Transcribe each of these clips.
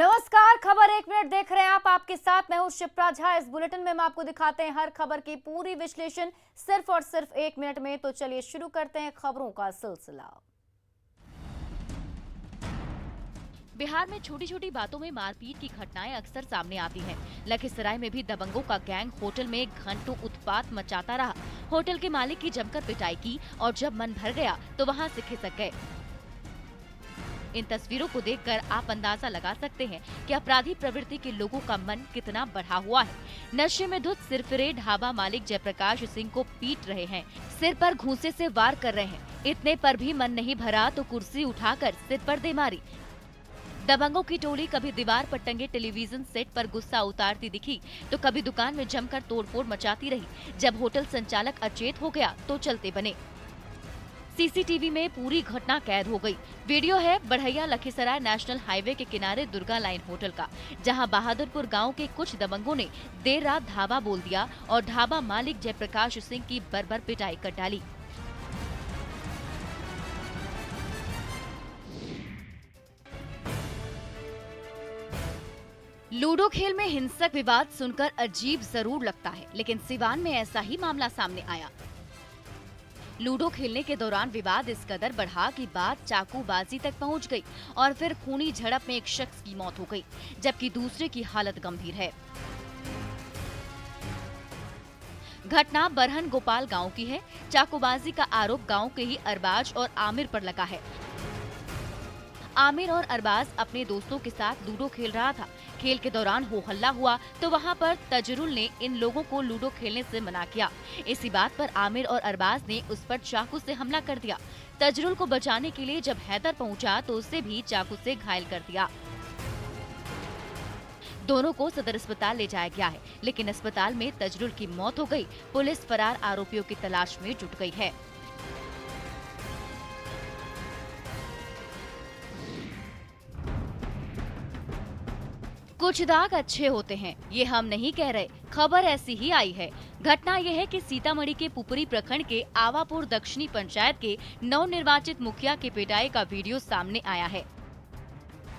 नमस्कार, खबर एक मिनट देख रहे हैं आप। आपके साथ मैं हूं शिप्रा झा। इस बुलेटिन में हम आपको दिखाते हैं हर खबर की पूरी विश्लेषण सिर्फ और सिर्फ एक मिनट में। तो चलिए शुरू करते हैं खबरों का सिलसिला। बिहार में छोटी छोटी बातों में मारपीट की घटनाएं अक्सर सामने आती हैं। लखीसराय में भी दबंगों का गैंग होटल में घंटों उत्पात मचाता रहा। होटल के मालिक की जमकर पिटाई की और जब मन भर गया तो वहां से खिसक गए। इन तस्वीरों को देखकर आप अंदाजा लगा सकते हैं कि अपराधी प्रवृत्ति के लोगों का मन कितना बढ़ा हुआ है। नशे में धुत सिरफिरे ढाबा मालिक जयप्रकाश सिंह को पीट रहे हैं, सिर पर घूंसे से वार कर रहे हैं। इतने पर भी मन नहीं भरा तो कुर्सी उठाकर सिर पर दे मारी। दबंगों की टोली कभी दीवार पर टंगे टेलीविजन सेट पर गुस्सा उतारती दिखी तो कभी दुकान में जमकर तोड़फोड़ मचाती रही। जब होटल संचालक अचेत हो गया तो चलते बने। सीसीटीवी में पूरी घटना कैद हो गई। वीडियो है बढ़ैया लखीसराय नेशनल हाईवे के किनारे दुर्गा लाइन होटल का, जहां बहादुरपुर गांव के कुछ दबंगों ने देर रात ढाबा बोल दिया और ढाबा मालिक जयप्रकाश सिंह की बर्बर पिटाई कर डाली। लूडो खेल में हिंसक विवाद सुनकर अजीब जरूर लगता है, लेकिन सिवान में ऐसा ही मामला सामने आया। लूडो खेलने के दौरान विवाद इस कदर बढ़ा कि बात चाकूबाजी तक पहुंच गई और फिर खूनी झड़प में एक शख्स की मौत हो गई, जबकि दूसरे की हालत गंभीर है। घटना बरहन गोपाल गांव की है। चाकूबाजी का आरोप गांव के ही अरबाज और आमिर पर लगा है। आमिर और अरबाज अपने दोस्तों के साथ लूडो खेल रहा था। खेल के दौरान हो हल्ला हुआ तो वहां पर तजरुल ने इन लोगों को लूडो खेलने से मना किया। इसी बात पर आमिर और अरबाज ने उस पर चाकू से हमला कर दिया। तजरुल को बचाने के लिए जब हैदर पहुंचा तो उसे भी चाकू से घायल कर दिया। दोनों को सदर अस्पताल ले जाया गया है, लेकिन अस्पताल में तजरुल की मौत हो गई। पुलिस फरार आरोपियों की तलाश में जुट गई है। कुछ दाग अच्छे होते हैं, ये हम नहीं कह रहे, खबर ऐसी ही आई है। घटना यह है कि सीतामढ़ी के पुपरी प्रखंड के आवापुर दक्षिणी पंचायत के नवनिर्वाचित मुखिया के पिटाई का वीडियो सामने आया है।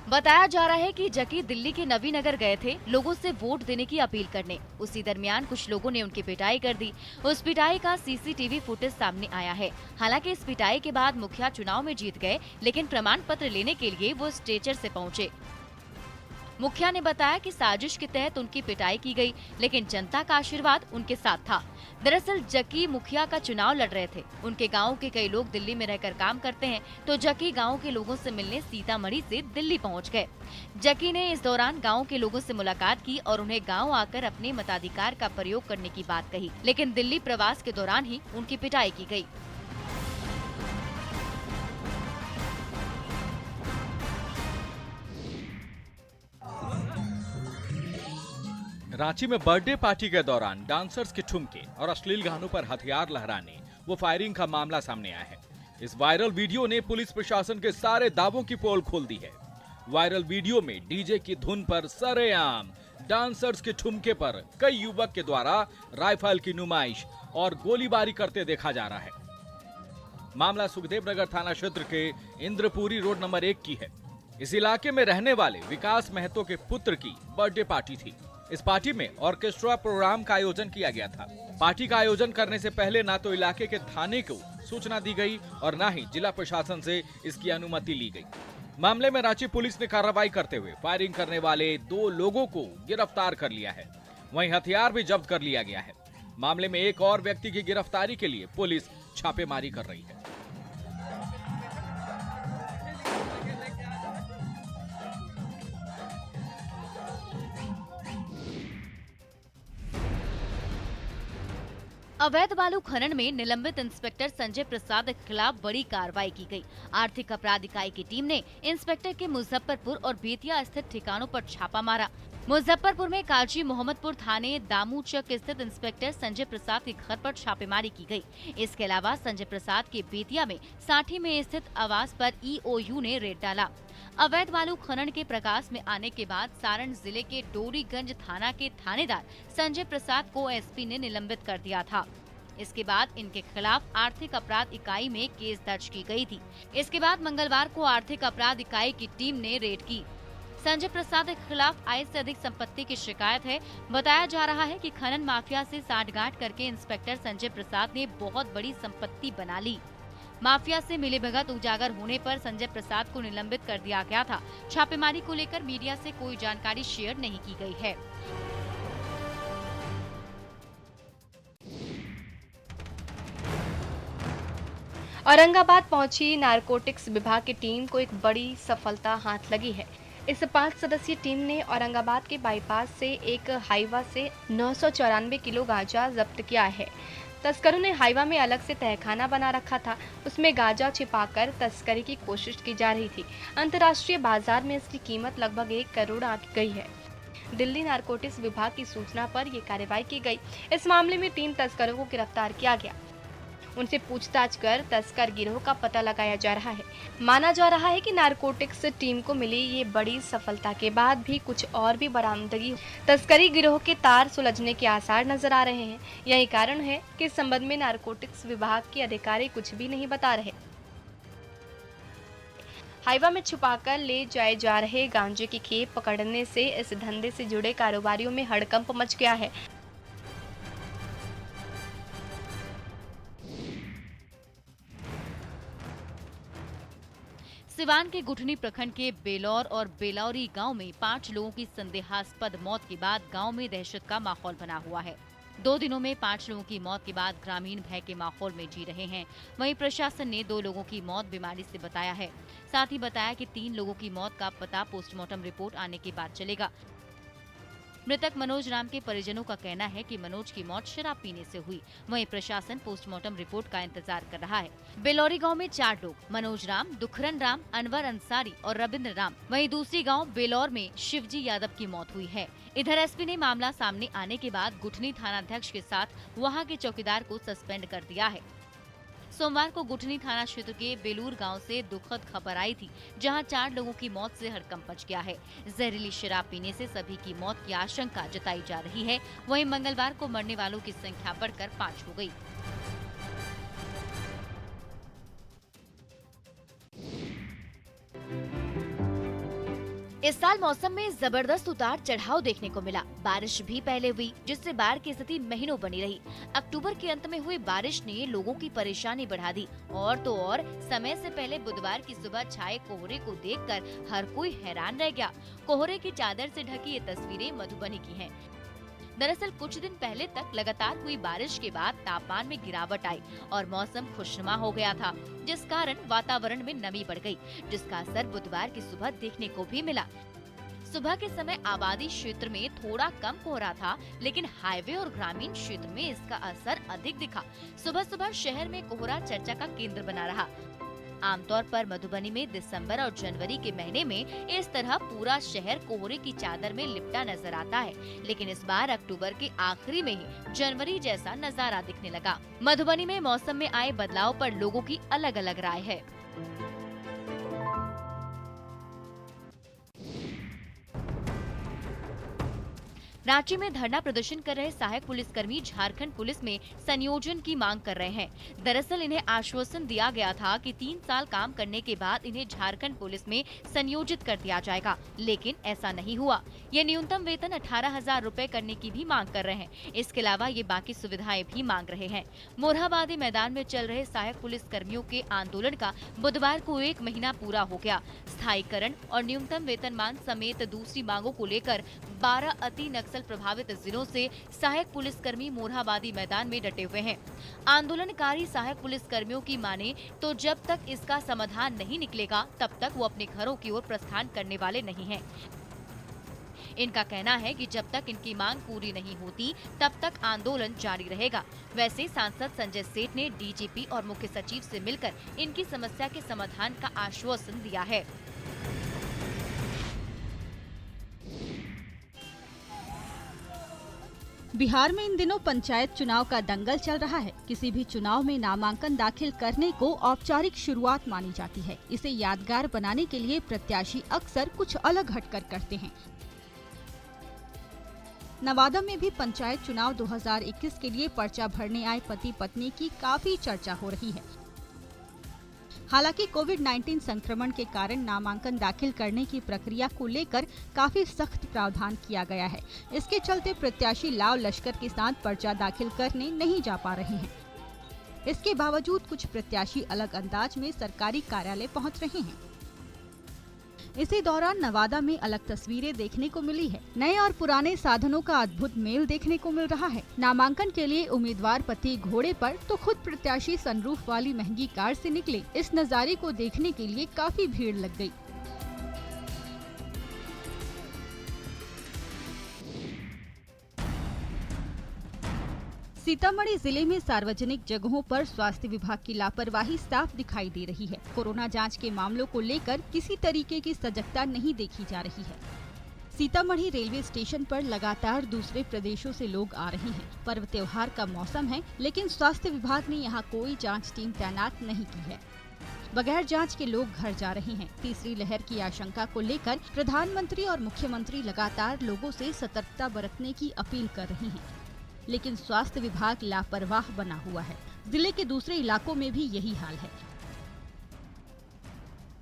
बताया जा रहा है कि जकी दिल्ली के नवीनगर गए थे लोगों से वोट देने की अपील करने। उसी दरमियान कुछ लोगों ने उनकी पिटाई कर दी। उस पिटाई का सीसीटीवी फुटेज सामने आया है। हालांकि इस पिटाई के बाद मुखिया चुनाव में जीत गए, लेकिन प्रमाण पत्र लेने के लिए वो स्ट्रेचर से पहुंचे। मुखिया ने बताया कि साजिश के तहत उनकी पिटाई की गई, लेकिन जनता का आशीर्वाद उनके साथ था। दरअसल जकी मुखिया का चुनाव लड़ रहे थे। उनके गांव के कई लोग दिल्ली में रहकर काम करते हैं, तो जकी गांव के लोगों से मिलने सीतामढ़ी से दिल्ली पहुंच गए। जकी ने इस दौरान गांव के लोगों से मुलाकात की और उन्हें गांव आकर अपने मताधिकार का प्रयोग करने की बात कही, लेकिन दिल्ली प्रवास के दौरान ही उनकी पिटाई की गयी। रांची में बर्थडे पार्टी के दौरान डांसर्स के ठुमके और अश्लील गानों पर हथियार लहराने व फायरिंग का मामला सामने आया है। इस वायरल वीडियो ने पुलिस प्रशासन के सारे दावों की पोल खोल दी है। वायरल वीडियो में डीजे की धुन पर सरेआम डांसर्स के ठुमके पर कई युवक के द्वारा राइफल की नुमाइश और गोलीबारी करते देखा जा रहा है। मामला सुखदेव नगर थाना क्षेत्र के इंद्रपुरी रोड नंबर 1 की है। इस इलाके में रहने वाले विकास महतो के पुत्र की बर्थडे पार्टी थी। इस पार्टी में ऑर्केस्ट्रा प्रोग्राम का आयोजन किया गया था। पार्टी का आयोजन करने से पहले ना तो इलाके के थाने को सूचना दी गई और ना ही जिला प्रशासन से इसकी अनुमति ली गई। मामले में रांची पुलिस ने कार्रवाई करते हुए फायरिंग करने वाले 2 लोगों को गिरफ्तार कर लिया है। वहीं हथियार भी जब्त कर लिया गया है। मामले में एक और व्यक्ति की गिरफ्तारी के लिए पुलिस छापेमारी कर रही है। अवैध बालू खनन में निलंबित इंस्पेक्टर संजय प्रसाद के खिलाफ बड़ी कार्रवाई की गई। आर्थिक अपराध इकाई की टीम ने इंस्पेक्टर के मुजफ्फरपुर और बेतिया स्थित ठिकानों पर छापा मारा। मुजफ्फरपुर में काजी मोहम्मदपुर थाने दामूचक स्थित इंस्पेक्टर संजय प्रसाद के घर पर छापेमारी की गई। इसके अलावा संजय प्रसाद के बेतिया में साठी में स्थित आवास पर ईओयू ने रेड डाला। अवैध बालू खनन के प्रकाश में आने के बाद सारण जिले के डोरीगंज थाना के थानेदार संजय प्रसाद को एसपी ने निलंबित कर दिया था। इसके बाद इनके खिलाफ आर्थिक अपराध इकाई में केस दर्ज की गई थी। इसके बाद मंगलवार को आर्थिक अपराध इकाई की टीम ने रेड की। संजय प्रसाद के खिलाफ आय से अधिक संपत्ति की शिकायत है। बताया जा रहा है कि खनन माफिया से साठगांठ करके इंस्पेक्टर संजय प्रसाद ने बहुत बड़ी संपत्ति बना ली। माफिया से मिलीभगत उजागर होने पर संजय प्रसाद को निलंबित कर दिया गया था। छापेमारी को लेकर मीडिया से कोई जानकारी शेयर नहीं की गई है। औरंगाबाद पहुंची नारकोटिक्स विभाग की टीम को एक बड़ी सफलता हाथ लगी है। इस 5 सदस्यीय टीम ने औरंगाबाद के बाईपास से एक हाईवा से 994 किलो गांजा जब्त किया है। तस्करों ने हाईवा में अलग से तहखाना बना रखा था, उसमें गांजा छिपाकर तस्करी की कोशिश की जा रही थी। अंतर्राष्ट्रीय बाजार में इसकी कीमत लगभग 1 करोड़ आंकी गई है। दिल्ली नारकोटिक्स विभाग की सूचना पर यह कार्रवाई की गई। इस मामले में 3 तस्करों को गिरफ्तार किया गया। उनसे पूछताछ कर तस्कर गिरोह का पता लगाया जा रहा है। माना जा रहा है कि नारकोटिक्स टीम को मिली ये बड़ी सफलता के बाद भी कुछ और भी बरामदगी तस्करी गिरोह के तार सुलझने के आसार नजर आ रहे हैं। यही कारण है कि इस संबंध में नारकोटिक्स विभाग के अधिकारी कुछ भी नहीं बता रहे। हाईवा में छुपाकर ले जाए जा रहे गांजे की खेप पकड़ने से इस धंधे से जुड़े कारोबारियों में हड़कंप मच गया है। सिवान के गुठनी प्रखंड के बेलौर और बेलौरी गांव में 5 लोगों की संदेहास्पद मौत के बाद गांव में दहशत का माहौल बना हुआ है। 2 दिनों में 5 लोगों की मौत के बाद ग्रामीण भय के माहौल में जी रहे हैं। वहीं प्रशासन ने 2 लोगों की मौत बीमारी से बताया है। साथ ही बताया कि 3 लोगों की मौत का पता पोस्टमार्टम रिपोर्ट आने के बाद चलेगा। मृतक मनोज राम के परिजनों का कहना है कि मनोज की मौत शराब पीने से हुई। वहीं प्रशासन पोस्टमार्टम रिपोर्ट का इंतजार कर रहा है। बेलौरी गांव में 4 लोग, मनोज राम, दुखरन राम, अनवर अंसारी और रविंद्र राम। वहीं दूसरी गांव बेलौर में शिवजी यादव की मौत हुई है। इधर एसपी ने मामला सामने आने के बाद गुठनी थानाध्यक्ष के साथ वहां के चौकीदार को सस्पेंड कर दिया है। सोमवार को गुठनी थाना क्षेत्र के बेलूर गांव से दुखद खबर आई थी, जहां 4 लोगों की मौत से हड़कंप मच गया है। जहरीली शराब पीने से सभी की मौत की आशंका जताई जा रही है। वहीं मंगलवार को मरने वालों की संख्या बढ़कर 5 हो गई। इस साल मौसम में जबरदस्त उतार चढ़ाव देखने को मिला। बारिश भी पहले हुई, जिससे बाढ़ की स्थिति महीनों बनी रही। अक्टूबर के अंत में हुई बारिश ने लोगों की परेशानी बढ़ा दी। और तो और समय से पहले बुधवार की सुबह छाए कोहरे को देखकर हर कोई हैरान रह गया। कोहरे की चादर से ढकी ये तस्वीरें मधुबनी की हैं। दरअसल कुछ दिन पहले तक लगातार हुई बारिश के बाद तापमान में गिरावट आई और मौसम खुशनुमा हो गया था, जिस कारण वातावरण में नमी बढ़ गई, जिसका असर बुधवार की सुबह देखने को भी मिला। सुबह के समय आबादी क्षेत्र में थोड़ा कम कोहरा था, लेकिन हाईवे और ग्रामीण क्षेत्र में इसका असर अधिक दिखा। सुबह सुबह शहर में कोहरा चर्चा का केंद्र बना रहा। आमतौर पर मधुबनी में दिसंबर और जनवरी के महीने में इस तरह पूरा शहर कोहरे की चादर में लिपटा नजर आता है, लेकिन इस बार अक्टूबर के आखिरी में ही जनवरी जैसा नजारा दिखने लगा। मधुबनी में मौसम में आए बदलाव पर लोगों की अलग अलग राय है। रांची में धरना प्रदर्शन कर रहे सहायक पुलिसकर्मी झारखंड पुलिस में संयोजन की मांग कर रहे हैं। दरअसल इन्हें आश्वासन दिया गया था कि 3 साल काम करने के बाद इन्हें झारखंड पुलिस में संयोजित कर दिया जाएगा, लेकिन ऐसा नहीं हुआ। ये न्यूनतम वेतन 18,000 रुपए करने की भी मांग कर रहे हैं। इसके अलावा ये बाकी सुविधाएं भी मांग रहे हैं। मोरहाबादी मैदान में चल रहे सहायक पुलिस कर्मियों के आंदोलन का बुधवार को 1 महीना पूरा हो गया। स्थायीकरण और न्यूनतम वेतनमान समेत दूसरी मांगों को लेकर 12 अति नक्सल प्रभावित जिलों से सहायक पुलिसकर्मी मोरहाबादी मैदान में डटे हुए हैं। आंदोलनकारी सहायक पुलिसकर्मियों की माने तो जब तक इसका समाधान नहीं निकलेगा, तब तक वो अपने घरों की ओर प्रस्थान करने वाले नहीं हैं। इनका कहना है कि जब तक इनकी मांग पूरी नहीं होती, तब तक आंदोलन जारी रहेगा। वैसे सांसद संजय सेठ ने डीजीपी और मुख्य सचिव से मिलकर इनकी समस्या के समाधान का आश्वासन दिया है। बिहार में इन दिनों पंचायत चुनाव का दंगल चल रहा है। किसी भी चुनाव में नामांकन दाखिल करने को औपचारिक शुरुआत मानी जाती है। इसे यादगार बनाने के लिए प्रत्याशी अक्सर कुछ अलग हटकर करते हैं। नवादा में भी पंचायत चुनाव 2021 के लिए पर्चा भरने आए पति पत्नी की काफी चर्चा हो रही है। हालांकि कोविड-19 संक्रमण के कारण नामांकन दाखिल करने की प्रक्रिया को लेकर काफी सख्त प्रावधान किया गया है। इसके चलते प्रत्याशी लाव लश्कर के साथ पर्चा दाखिल करने नहीं जा पा रहे हैं। इसके बावजूद कुछ प्रत्याशी अलग अंदाज में सरकारी कार्यालय पहुंच रहे हैं। इसी दौरान नवादा में अलग तस्वीरें देखने को मिली है। नए और पुराने साधनों का अद्भुत मेल देखने को मिल रहा है। नामांकन के लिए उम्मीदवार पति घोड़े पर तो खुद प्रत्याशी सनरूफ वाली महंगी कार से निकले। इस नजारे को देखने के लिए काफी भीड़ लग गई। सीतामढ़ी जिले में सार्वजनिक जगहों पर स्वास्थ्य विभाग की लापरवाही साफ दिखाई दे रही है। कोरोना जांच के मामलों को लेकर किसी तरीके की सजगता नहीं देखी जा रही है। सीतामढ़ी रेलवे स्टेशन पर लगातार दूसरे प्रदेशों से लोग आ रहे हैं। पर्व त्योहार का मौसम है, लेकिन स्वास्थ्य विभाग ने यहाँ कोई जांच टीम तैनात नहीं की है। बगैर जांच के लोग घर जा रहे हैं। तीसरी लहर की आशंका को लेकर प्रधानमंत्री और मुख्यमंत्री लगातार लोगों से सतर्कता बरतने की अपील कर रहे हैं, लेकिन स्वास्थ्य विभाग लापरवाह बना हुआ है। जिले के दूसरे इलाकों में भी यही हाल है।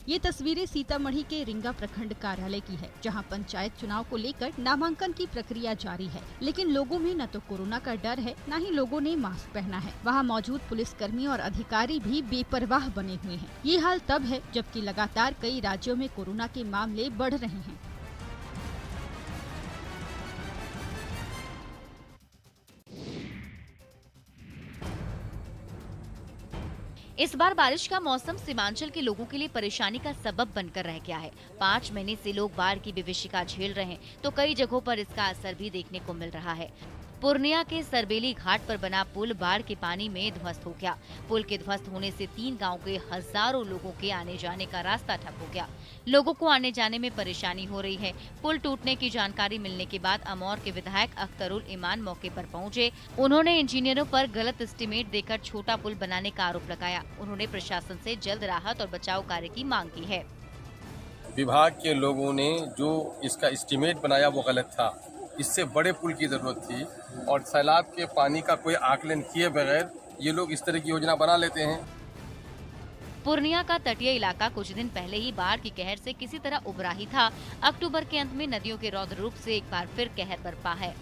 ये तस्वीरें सीतामढ़ी के रिंगा प्रखंड कार्यालय की है, जहां पंचायत चुनाव को लेकर नामांकन की प्रक्रिया जारी है, लेकिन लोगों में न तो कोरोना का डर है, न ही लोगों ने मास्क पहना है। वहां मौजूद पुलिसकर्मी और अधिकारी भी बेपरवाह बने हुए हैं। ये हाल तब है जबकि लगातार कई राज्यों में कोरोना के मामले बढ़ रहे हैं। इस बार बारिश का मौसम सीमांचल के लोगों के लिए परेशानी का सबब बनकर रह गया है। 5 महीने से लोग बाढ़ की विभीषिका झेल रहे हैं, तो कई जगहों पर इसका असर भी देखने को मिल रहा है। पूर्णिया के सरबेली घाट पर बना पुल बाढ़ के पानी में ध्वस्त हो गया। पुल के ध्वस्त होने से 3 गांव के हजारों लोगों के आने जाने का रास्ता ठप हो गया। लोगों को आने जाने में परेशानी हो रही है। पुल टूटने की जानकारी मिलने के बाद अमौर के विधायक अख्तरुल ईमान मौके पर पहुंचे। उन्होंने इंजीनियरों पर गलत एस्टीमेट देकर छोटा पुल बनाने का आरोप लगाया। उन्होंने प्रशासन से जल्द राहत और बचाव कार्य की मांग की है। विभाग के लोगों ने जो इसका एस्टीमेट बनाया वो गलत था। इससे बड़े पुल की जरूरत थी और सैलाब के पानी का कोई आकलन किए बगैर ये लोग इस तरह की योजना बना लेते हैं। पूर्णिया का तटीय इलाका कुछ दिन पहले ही बाढ़ की कहर से किसी तरह उबरा ही था। अक्टूबर के अंत में नदियों के रौद्र रूप से एक बार फिर कहर बरपा है।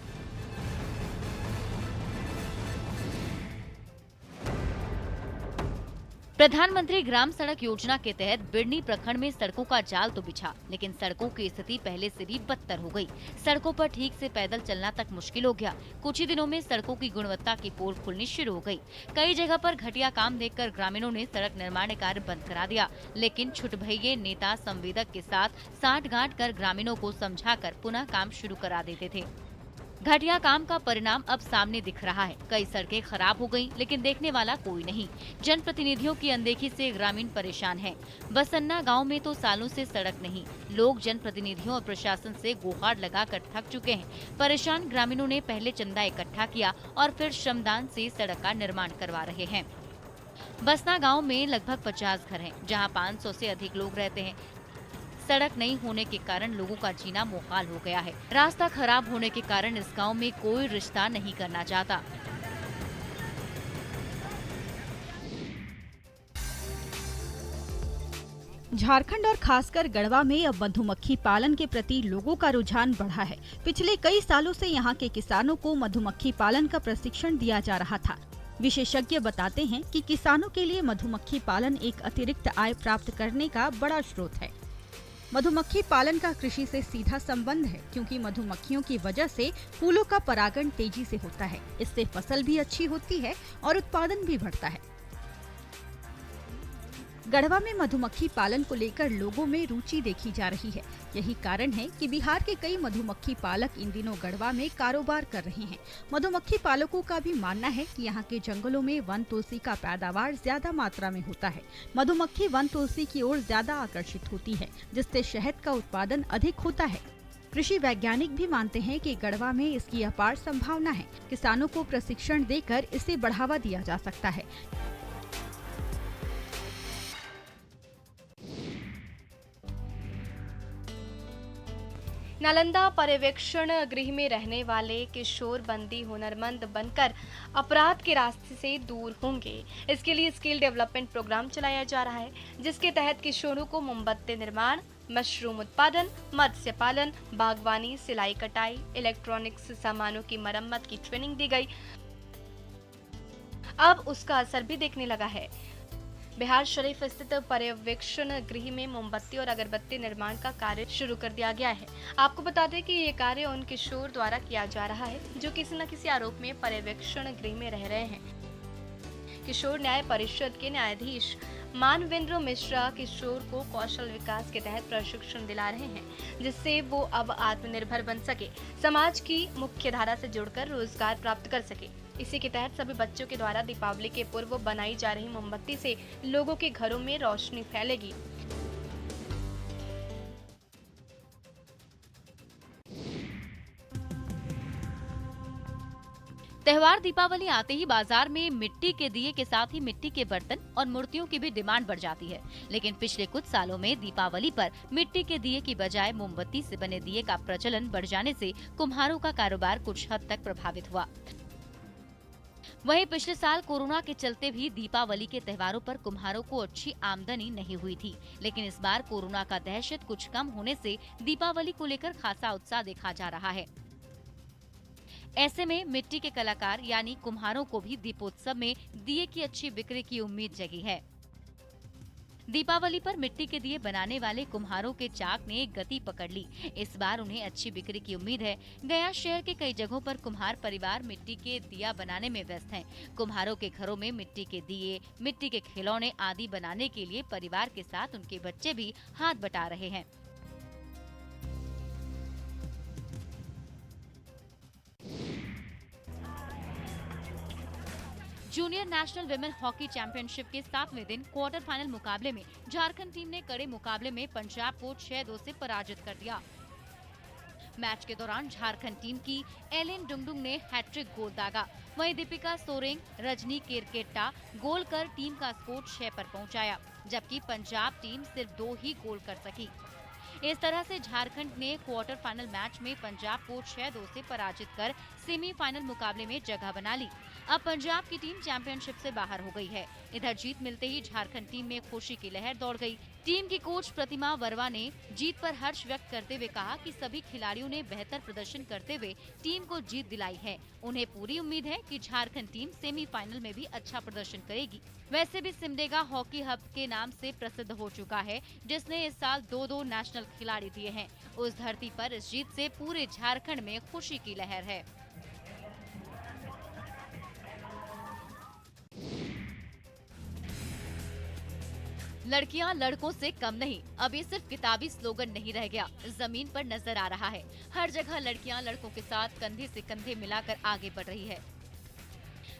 प्रधानमंत्री ग्राम सड़क योजना के तहत बिडनी प्रखंड में सड़कों का जाल तो बिछा, लेकिन सड़कों की स्थिति पहले से भी बदतर हो गई। सड़कों पर ठीक से पैदल चलना तक मुश्किल हो गया। कुछ ही दिनों में सड़कों की गुणवत्ता की पोल खुलनी शुरू हो गई। कई जगह पर घटिया काम देखकर ग्रामीणों ने सड़क निर्माण कार्य बंद करा दिया, लेकिन छुटभइये नेता संवेदक के साथ साठगांठ कर ग्रामीणों को समझाकर पुनः काम शुरू करा देते थे। घटिया काम का परिणाम अब सामने दिख रहा है। कई सड़कें खराब हो गईं, लेकिन देखने वाला कोई नहीं। जनप्रतिनिधियों की अनदेखी से ग्रामीण परेशान हैं। बसन्ना गांव में तो सालों से सड़क नहीं। लोग जनप्रतिनिधियों और प्रशासन से गुहार लगाकर थक चुके हैं। परेशान ग्रामीणों ने पहले चंदा इकट्ठा किया और फिर श्रमदान से सड़क का निर्माण करवा रहे हैं। बसना गाँव में लगभग 50 घर हैं, जहाँ 500 से अधिक लोग रहते हैं। सड़क नहीं होने के कारण लोगों का जीना मुहाल हो गया है। रास्ता खराब होने के कारण इस गांव में कोई रिश्ता नहीं करना चाहता। झारखंड और खासकर गढ़वा में अब मधुमक्खी पालन के प्रति लोगों का रुझान बढ़ा है। पिछले कई सालों से यहाँ के किसानों को मधुमक्खी पालन का प्रशिक्षण दिया जा रहा था। विशेषज्ञ बताते हैं कि किसानों के लिए मधुमक्खी पालन एक अतिरिक्त आय प्राप्त करने का बड़ा स्रोत है। मधुमक्खी पालन का कृषि से सीधा संबंध है, क्योंकि मधुमक्खियों की वजह से फूलों का परागण तेजी से होता है। इससे फसल भी अच्छी होती है और उत्पादन भी बढ़ता है। गढ़वा में मधुमक्खी पालन को लेकर लोगों में रुचि देखी जा रही है। यही कारण है कि बिहार के कई मधुमक्खी पालक इन दिनों गढ़वा में कारोबार कर रहे हैं। मधुमक्खी पालकों का भी मानना है कि यहाँ के जंगलों में वन तुलसी का पैदावार ज्यादा मात्रा में होता है। मधुमक्खी वन तुलसी की ओर ज्यादा आकर्षित होती है, जिससे शहद का उत्पादन अधिक होता है। कृषि वैज्ञानिक भी मानते हैं कि गढ़वा में इसकी अपार संभावना है। किसानों को प्रशिक्षण देकर इसे बढ़ावा दिया जा सकता है। नालंदा पर्यवेक्षण गृह में रहने वाले किशोर बंदी हुनरमंद बनकर अपराध के रास्ते से दूर होंगे। इसके लिए स्किल डेवलपमेंट प्रोग्राम चलाया जा रहा है, जिसके तहत किशोरों को मोमबत्ती निर्माण, मशरूम उत्पादन, मत्स्य पालन, बागवानी, सिलाई कटाई, इलेक्ट्रॉनिक्स सामानों की मरम्मत की ट्रेनिंग दी गई। अब उसका असर भी देखने लगा है। बिहार शरीफ स्थित पर्यवेक्षण गृह में मोमबत्ती और अगरबत्ती निर्माण का कार्य शुरू कर दिया गया है। आपको बता दें कि ये कार्य उन किशोर द्वारा किया जा रहा है जो किसी न किसी आरोप में पर्यवेक्षण गृह में रह रहे हैं। किशोर न्याय परिषद के न्यायाधीश मानवेंद्र मिश्रा किशोर को कौशल विकास के तहत प्रशिक्षण दिला रहे हैं, जिससे वो अब आत्मनिर्भर बन सके, समाज की मुख्य धारा से जुड़कर रोजगार प्राप्त कर सके। इसी के तहत सभी बच्चों के द्वारा दीपावली के पूर्व बनाई जा रही मोमबत्ती से लोगों के घरों में रोशनी फैलेगी। त्योहार दीपावली आते ही बाजार में मिट्टी के दिए के साथ ही मिट्टी के बर्तन और मूर्तियों की भी डिमांड बढ़ जाती है। लेकिन पिछले कुछ सालों में दीपावली पर मिट्टी के दिए की बजाय मोमबत्ती से बने दिए का प्रचलन बढ़ जाने से कुम्हारों का कारोबार कुछ हद तक प्रभावित हुआ। वहीं पिछले साल कोरोना के चलते भी दीपावली के त्योहारों पर कुम्हारों को अच्छी आमदनी नहीं हुई थी, लेकिन इस बार कोरोना का दहशत कुछ कम होने से दीपावली को लेकर खासा उत्साह देखा जा रहा है। ऐसे में मिट्टी के कलाकार यानी कुम्हारों को भी दीपोत्सव में दिए की अच्छी बिक्री की उम्मीद जगी है। दीपावली पर मिट्टी के दिए बनाने वाले कुम्हारों के चाक ने गति पकड़ ली। इस बार उन्हें अच्छी बिक्री की उम्मीद है। गया शहर के कई जगहों पर कुम्हार परिवार मिट्टी के दिया बनाने में व्यस्त हैं। कुम्हारों के घरों में मिट्टी के दिए, मिट्टी के खिलौने आदि बनाने के लिए परिवार के साथ उनके बच्चे भी हाथ बटा रहे हैं। Junior national women hockey championship के 7वें दिन क्वार्टर फाइनल मुकाबले में झारखंड टीम ने कड़े मुकाबले में पंजाब को 6-2 से पराजित कर दिया। मैच के दौरान झारखंड टीम की एलिन डुंगडुंग ने हैट्रिक गोल दागा। वहीं दीपिका सोरेंग, रजनी केरकेट्टा गोल कर टीम का स्कोर 6 पर पहुंचाया, जबकि पंजाब टीम सिर्फ 2 ही गोल कर सकी। इस तरह से झारखंड ने क्वार्टर फाइनल मैच में पंजाब को 6-2 से पराजित कर सेमीफाइनल मुकाबले में जगह बना ली। अब पंजाब की टीम चैंपियनशिप से बाहर हो गई है। इधर जीत मिलते ही झारखंड टीम में खुशी की लहर दौड़ गई। टीम की कोच प्रतिमा वर्मा ने जीत पर हर्ष व्यक्त करते हुए कहा कि सभी खिलाड़ियों ने बेहतर प्रदर्शन करते हुए टीम को जीत दिलाई है। उन्हें पूरी उम्मीद है कि झारखंड टीम सेमीफाइनल में भी अच्छा प्रदर्शन करेगी। वैसे भी सिमडेगा हॉकी हब के नाम से प्रसिद्ध हो चुका है, जिसने इस साल 2-2 नेशनल खिलाड़ी दिए हैं। उस धरती पर इस जीत से पूरे झारखंड में खुशी की लहर है। लड़कियां लड़कों से कम नहीं, अब ये सिर्फ किताबी स्लोगन नहीं रह गया, जमीन पर नजर आ रहा है। हर जगह लड़कियां लड़कों के साथ कंधे से कंधे मिलाकर आगे बढ़ रही है।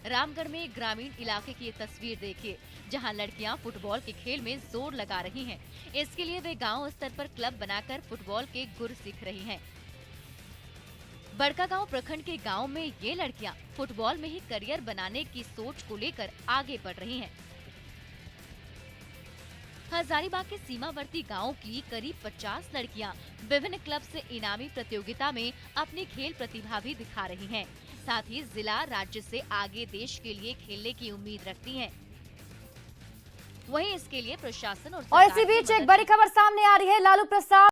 रामगढ़ में ग्रामीण इलाके की ये तस्वीर देखिए, जहां लड़कियां फुटबॉल के खेल में जोर लगा रही हैं। इसके लिए वे गांव स्तर पर क्लब बनाकर फुटबॉल के गुर सीख रही हैं। बड़कागांव प्रखंड के गांव में ये लड़कियां फुटबॉल में ही करियर बनाने की सोच को लेकर आगे बढ़ रही हैं। हजारीबाग के सीमावर्ती गांवों की करीब 50 लड़कियां विभिन्न क्लब से इनामी प्रतियोगिता में अपनी खेल प्रतिभा भी दिखा रही हैं। साथ ही जिला राज्य से आगे देश के लिए खेलने की उम्मीद रखती हैं। वहीं इसके लिए प्रशासन और इसी बीच एक बड़ी खबर सामने आ रही है। लालू प्रसाद